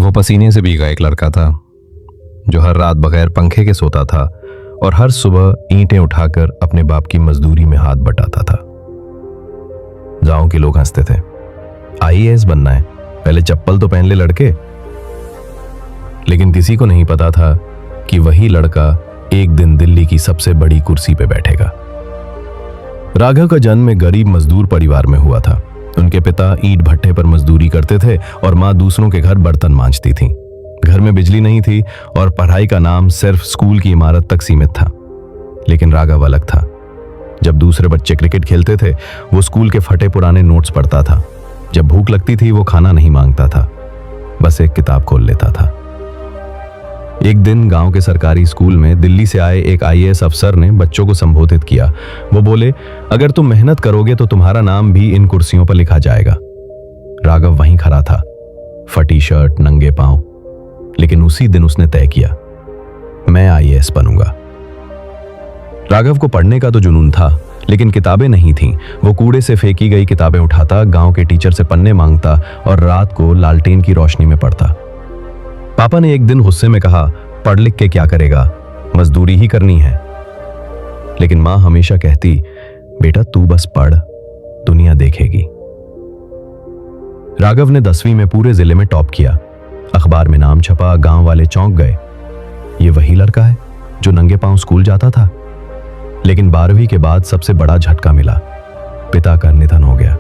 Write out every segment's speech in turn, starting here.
वो पसीने से भीगा एक लड़का था जो हर रात बगैर पंखे के सोता था और हर सुबह ईंटें उठाकर अपने बाप की मजदूरी में हाथ बटाता था। गांव के लोग हंसते थे, आईएएस बनना है, पहले चप्पल तो पहन ले लड़के। लेकिन किसी को नहीं पता था कि वही लड़का एक दिन दिल्ली की सबसे बड़ी कुर्सी पे बैठेगा। राघव का जन्म एक गरीब मजदूर परिवार में हुआ था। उनके पिता ईंट भट्टे पर मजदूरी करते थे और माँ दूसरों के घर बर्तन मांजती थी। घर में बिजली नहीं थी और पढ़ाई का नाम सिर्फ स्कूल की इमारत तक सीमित था। लेकिन राघव अलग था। जब दूसरे बच्चे क्रिकेट खेलते थे, वो स्कूल के फटे पुराने नोट्स पढ़ता था। जब भूख लगती थी, वो खाना नहीं मांगता था, बस एक किताब खोल लेता था। एक दिन गांव के सरकारी स्कूल में दिल्ली से आए एक आईएएस अफसर ने बच्चों को संबोधित किया। वो बोले, अगर तुम मेहनत करोगे तो तुम्हारा नाम भी इन कुर्सियों पर लिखा जाएगा। राघव वहीं खड़ा था, फटी शर्ट, नंगे पांव। लेकिन उसी दिन उसने तय किया, मैं आईएएस बनूंगा। राघव को पढ़ने का तो जुनून था, लेकिन किताबें नहीं थीं। वो कूड़े से फेंकी गई किताबें उठाता, गांव के टीचर से पन्ने मांगता और रात को लालटेन की रोशनी में पढ़ता। पापा ने एक दिन गुस्से में कहा, पढ़ लिख के क्या करेगा, मजदूरी ही करनी है। लेकिन मां हमेशा कहती, बेटा तू बस पढ़, दुनिया देखेगी। राघव ने 10वीं में पूरे जिले में टॉप किया। अखबार में नाम छपा, गांव वाले चौंक गए, ये वही लड़का है जो नंगे पांव स्कूल जाता था। लेकिन 12वीं के बाद सबसे बड़ा झटका मिला, पिता का निधन हो गया।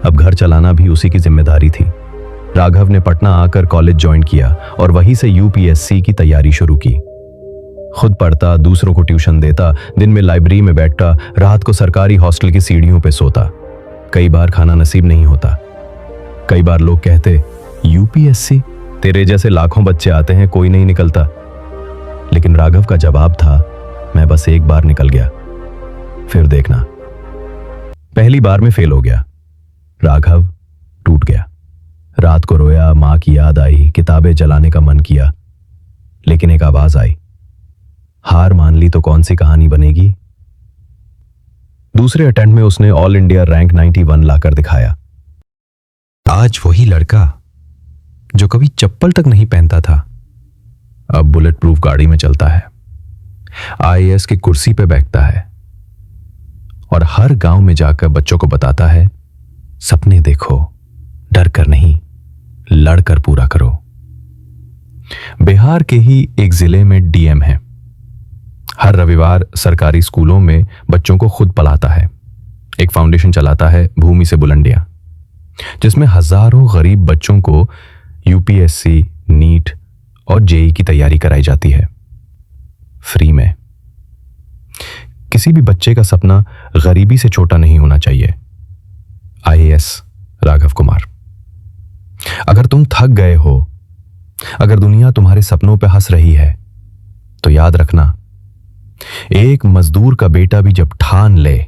अब घर चलाना भी उसी की जिम्मेदारी थी। राघव ने पटना आकर कॉलेज ज्वाइन किया और वहीं से यूपीएससी की तैयारी शुरू की। खुद पढ़ता, दूसरों को ट्यूशन देता, दिन में लाइब्रेरी में बैठता, रात को सरकारी हॉस्टल की सीढ़ियों पे सोता। कई बार खाना नसीब नहीं होता। कई बार लोग कहते, यूपीएससी, तेरे जैसे लाखों बच्चे आते हैं, कोई नहीं निकलता। लेकिन राघव का जवाब था, मैं बस एक बार निकल गया, फिर देखना। पहली बार में फेल हो गया। राघव टूट गया। रात को रोया, मां की याद आई, किताबें जलाने का मन किया। लेकिन एक आवाज आई, हार मान ली तो कौन सी कहानी बनेगी। दूसरे अटेम्प्ट में उसने ऑल इंडिया रैंक 91 लाकर दिखाया। आज वही लड़का जो कभी चप्पल तक नहीं पहनता था, अब बुलेट प्रूफ गाड़ी में चलता है, आईएएस की कुर्सी पे बैठता है और हर गांव में जाकर बच्चों को बताता है, सपने देखो, डर कर नहीं, लड़कर पूरा करो। बिहार के ही एक जिले में डीएम है। हर रविवार सरकारी स्कूलों में बच्चों को खुद पढ़ाता है। एक फाउंडेशन चलाता है, भूमि से बुलंदियां, जिसमें हजारों गरीब बच्चों को यूपीएससी, नीट और जेईई की तैयारी कराई जाती है, फ्री में। किसी भी बच्चे का सपना गरीबी से छोटा नहीं होना चाहिए। आईएएस राघव कुमार। अगर तुम थक गए हो, अगर दुनिया तुम्हारे सपनों पे हंस रही है, तो याद रखना, एक मजदूर का बेटा भी जब ठान ले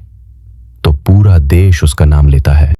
तो पूरा देश उसका नाम लेता है।